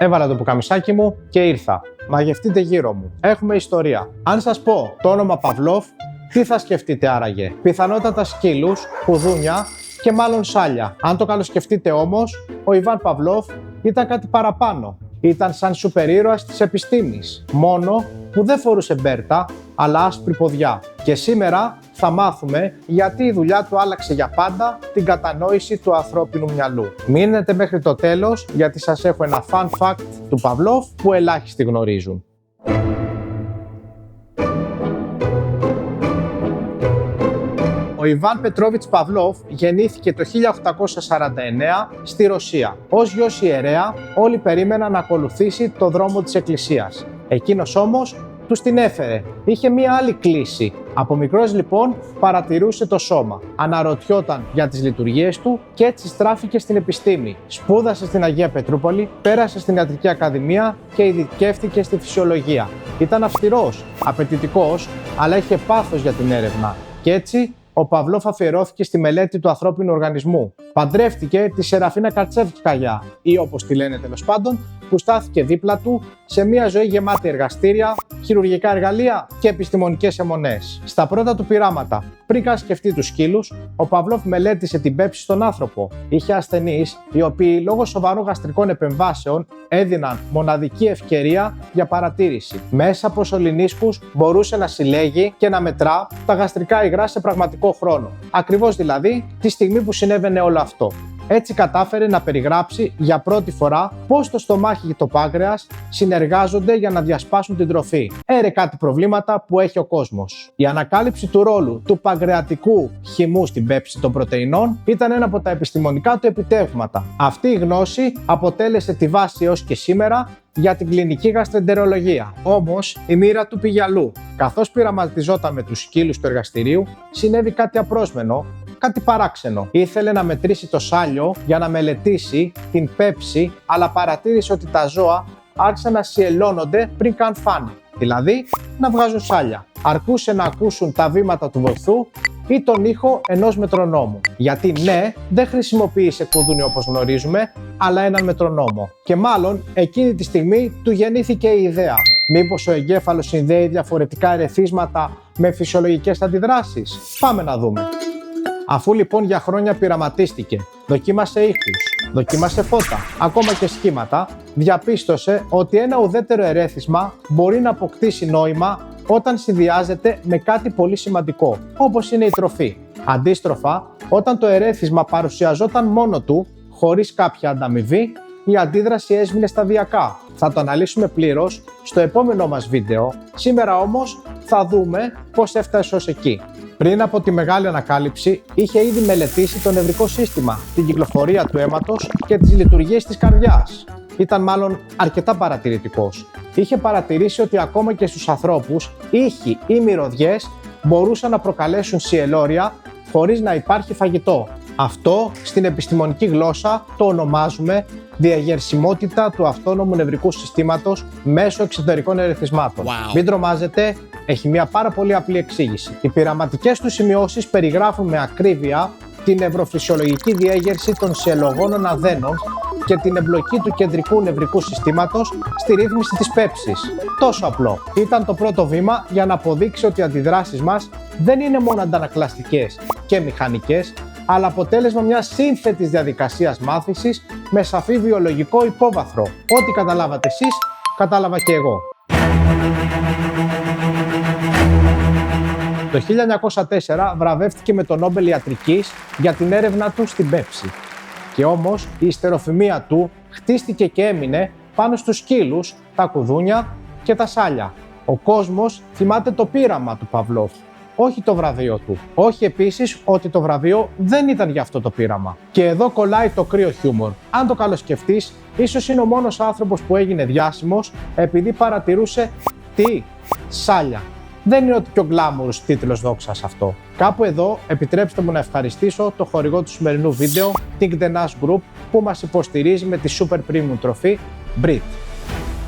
Έβαλα το πουκαμισάκι μου και ήρθα. Μαγευτείτε γύρω μου. Έχουμε ιστορία. Αν σας πω το όνομα Παυλόφ, τι θα σκεφτείτε άραγε? Πιθανότατα σκύλους, κουδούνια και μάλλον σάλια. Αν το καλοσκεφτείτε όμως, ο Ιβάν Παυλόφ ήταν κάτι παραπάνω. Ήταν σαν σούπερ ήρωας της επιστήμης. Μόνο που δεν φορούσε μπέρτα, αλλά άσπρη ποδιά. Και σήμερα θα μάθουμε γιατί η δουλειά του άλλαξε για πάντα την κατανόηση του ανθρώπινου μυαλού. Μείνετε μέχρι το τέλος, γιατί σας έχω ένα fun fact του Παυλόφ που ελάχιστοι γνωρίζουν. Ο Ιβάν Πετρόβιτς Παυλόφ γεννήθηκε το 1849 στη Ρωσία. Ως γιος ιερέα, όλοι περίμεναν να ακολουθήσει το δρόμο της Εκκλησίας. Εκείνος όμως τους την έφερε. Είχε μία άλλη κλίση. Από μικρός λοιπόν παρατηρούσε το σώμα. Αναρωτιόταν για τις λειτουργίες του και έτσι στράφηκε στην επιστήμη. Σπούδασε στην Αγία Πετρούπολη, πέρασε στην Ιατρική Ακαδημία και ειδικεύτηκε στη φυσιολογία. Ήταν αυστηρός, απαιτητικός, αλλά είχε πάθος για την έρευνα. Και έτσι ο Παυλόφ αφιερώθηκε στη μελέτη του ανθρώπινου οργανισμού. Παντρεύτηκε τη Σεραφίνα Καρτσέφσκαγια, ή όπως τη λένε τέλος πάντων, που στάθηκε δίπλα του σε μια ζωή γεμάτη εργαστήρια, χειρουργικά εργαλεία και επιστημονικές αιμονές. Στα πρώτα του πειράματα, πριν καν σκεφτεί τους σκύλους, ο Παυλόφ μελέτησε την πέψη στον άνθρωπο. Είχε ασθενείς οι οποίοι λόγω σοβαρών γαστρικών επεμβάσεων έδιναν μοναδική ευκαιρία για παρατήρηση. Μέσα από σωληνίσκους μπορούσε να συλλέγει και να μετρά τα γαστρικά υγρά σε πραγματικό χρόνο. Ακριβώς δηλαδή τη στιγμή που συνέβαινε όλο αυτό. Έτσι κατάφερε να περιγράψει για πρώτη φορά πώς το στομάχι και το πάγκρεας συνεργάζονται για να διασπάσουν την τροφή. Κάτι προβλήματα που έχει ο κόσμος. Η ανακάλυψη του ρόλου του παγκρεατικού χυμού στην πέψη των πρωτεϊνών ήταν ένα από τα επιστημονικά του επιτεύγματα. Αυτή η γνώση αποτέλεσε τη βάση έως και σήμερα για την κλινική γαστρεντερολογία. Όμως η μοίρα του πήγε αλλού. Καθώς πειραματιζόταν με τους σκύλους του εργαστηρίου, συνέβη κάτι απρόσμενο, κάτι παράξενο. Ήθελε να μετρήσει το σάλιο για να μελετήσει την πέψη, αλλά παρατήρησε ότι τα ζώα άρχισαν να σιελώνονται πριν καν φάνε. Δηλαδή, να βγάζουν σάλια. Αρκούσε να ακούσουν τα βήματα του βοηθού ή τον ήχο ενός μετρονόμου. Γιατί ναι, δεν χρησιμοποίησε κουδούνι όπως γνωρίζουμε, αλλά έναν μετρονόμο. Και μάλλον εκείνη τη στιγμή του γεννήθηκε η ιδέα. Μήπως ο εγκέφαλος συνδέει διαφορετικά ερεθίσματα με φυσιολογικές αντιδράσεις? Πάμε να δούμε. Αφού λοιπόν για χρόνια πειραματίστηκε, δοκίμασε ήχους, δοκίμασε φώτα, ακόμα και σχήματα, διαπίστωσε ότι ένα ουδέτερο ερέθισμα μπορεί να αποκτήσει νόημα όταν συνδυάζεται με κάτι πολύ σημαντικό, όπως είναι η τροφή. Αντίστροφα, όταν το ερέθισμα παρουσιαζόταν μόνο του, χωρίς κάποια ανταμοιβή, η αντίδραση έσβηνε σταδιακά. Θα το αναλύσουμε πλήρως στο επόμενό μας βίντεο. Σήμερα όμως θα δούμε πώς έφτασε ως εκεί. Πριν από τη μεγάλη ανακάλυψη, είχε ήδη μελετήσει το νευρικό σύστημα, την κυκλοφορία του αίματος και τις λειτουργίες της καρδιάς. Ήταν μάλλον αρκετά παρατηρητικός. Είχε παρατηρήσει ότι ακόμα και στους ανθρώπους, ήχοι ή μυρωδιές μπορούσαν να προκαλέσουν σιελώρια χωρίς να υπάρχει φαγητό. Αυτό στην επιστημονική γλώσσα το ονομάζουμε διαγερσιμότητα του αυτόνομου νευρικού συστήματος μέσω εξωτερικών ερεθισμάτων. Μην τρομάζετε, έχει μια πάρα πολύ απλή εξήγηση. Οι πειραματικές του σημειώσεις περιγράφουν με ακρίβεια την νευροφυσιολογική διέγερση των σιελογόνων αδένων και την εμπλοκή του κεντρικού νευρικού συστήματος στη ρύθμιση της πέψης. Τόσο απλό. Ήταν το πρώτο βήμα για να αποδείξει ότι οι αντιδράσεις μας δεν είναι μόνο αντανακλαστικές και μηχανικές, αλλά αποτέλεσμα μιας σύνθετης διαδικασίας μάθησης με σαφή βιολογικό υπόβαθρο. Ό,τι καταλάβατε εσείς, κατάλαβα και εγώ. Το 1904 βραβεύτηκε με το Νόμπελ Ιατρικής για την έρευνα του στην πέψη. Και όμως η ιστεροφημία του χτίστηκε και έμεινε πάνω στους σκύλους, τα κουδούνια και τα σάλια. Ο κόσμος θυμάται το πείραμα του Παυλόφ, όχι το βραβείο του. Όχι επίσης ότι το βραβείο δεν ήταν για αυτό το πείραμα. Και εδώ κολλάει το κρύο χιούμορ. Αν το καλοσκεφτείς, ίσως είναι ο μόνος άνθρωπος που έγινε διάσημος επειδή παρατηρούσε σάλια. Δεν είναι ότι πιο glamorous τίτλος δόξας αυτό. Κάπου εδώ επιτρέψτε μου να ευχαριστήσω το χορηγό του σημερινού βίντεο, Think the Nash Group, που μας υποστηρίζει με τη super premium τροφή Brit.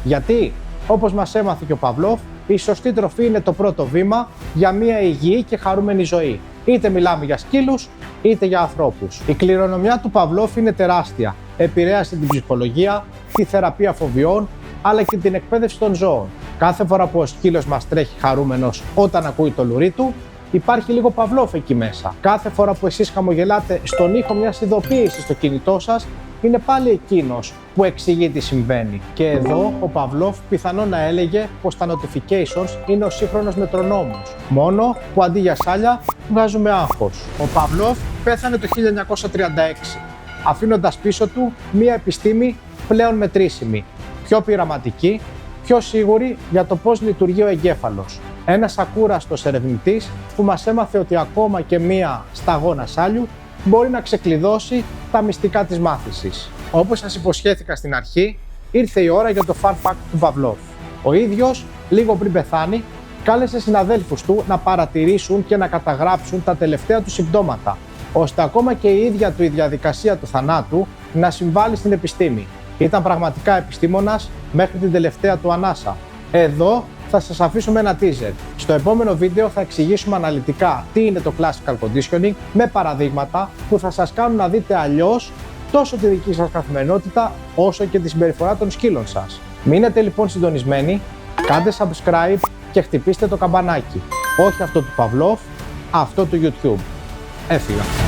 Γιατί, όπως μας έμαθε και ο Παυλόφ, η σωστή τροφή είναι το πρώτο βήμα για μια υγιή και χαρούμενη ζωή. Είτε μιλάμε για σκύλους, είτε για ανθρώπους. Η κληρονομιά του Παυλόφ είναι τεράστια. Επηρέασε την ψυχολογία, τη θεραπεία φοβιών, αλλά και την εκπαίδευση των ζώων. Κάθε φορά που ο σκύλος μας τρέχει χαρούμενος όταν ακούει το λουρί του, υπάρχει λίγο Παυλόφ εκεί μέσα. Κάθε φορά που εσείς χαμογελάτε στον ήχο μιας ειδοποίησης στο κινητό σας, είναι πάλι εκείνος που εξηγεί τι συμβαίνει. Και εδώ ο Παυλόφ πιθανόν να έλεγε πως τα notifications είναι ο σύγχρονος μετρονόμος. Μόνο που αντί για σάλια βγάζουμε άγχος. Ο Παυλόφ πέθανε το 1936, αφήνοντας πίσω του μία επιστήμη πλέον μετρήσιμη, πιο πειραματική, πιο σίγουρη για το πώς λειτουργεί ο εγκέφαλος. Ένας ακούραστος ερευνητής που μας έμαθε ότι ακόμα και μία σταγόνα σάλιου μπορεί να ξεκλειδώσει τα μυστικά της μάθησης. Όπως σας υποσχέθηκα στην αρχή, ήρθε η ώρα για το fun fact του Παυλόφ. Ο ίδιος, λίγο πριν πεθάνει, κάλεσε συναδέλφους του να παρατηρήσουν και να καταγράψουν τα τελευταία του συμπτώματα, ώστε ακόμα και η ίδια του η διαδικασία του θανάτου να συμβάλλει στην επιστήμη. Ήταν πραγματικά επιστήμονας μέχρι την τελευταία του ανάσα. Εδώ θα σας αφήσουμε ένα teaser. Στο επόμενο βίντεο θα εξηγήσουμε αναλυτικά τι είναι το classical conditioning με παραδείγματα που θα σας κάνουν να δείτε αλλιώς τόσο τη δική σας καθημερινότητα όσο και τη συμπεριφορά των σκύλων σας. Μείνετε λοιπόν συντονισμένοι, κάντε subscribe και χτυπήστε το καμπανάκι. Όχι αυτό του Παυλόφ, αυτό του YouTube. Έφυγα.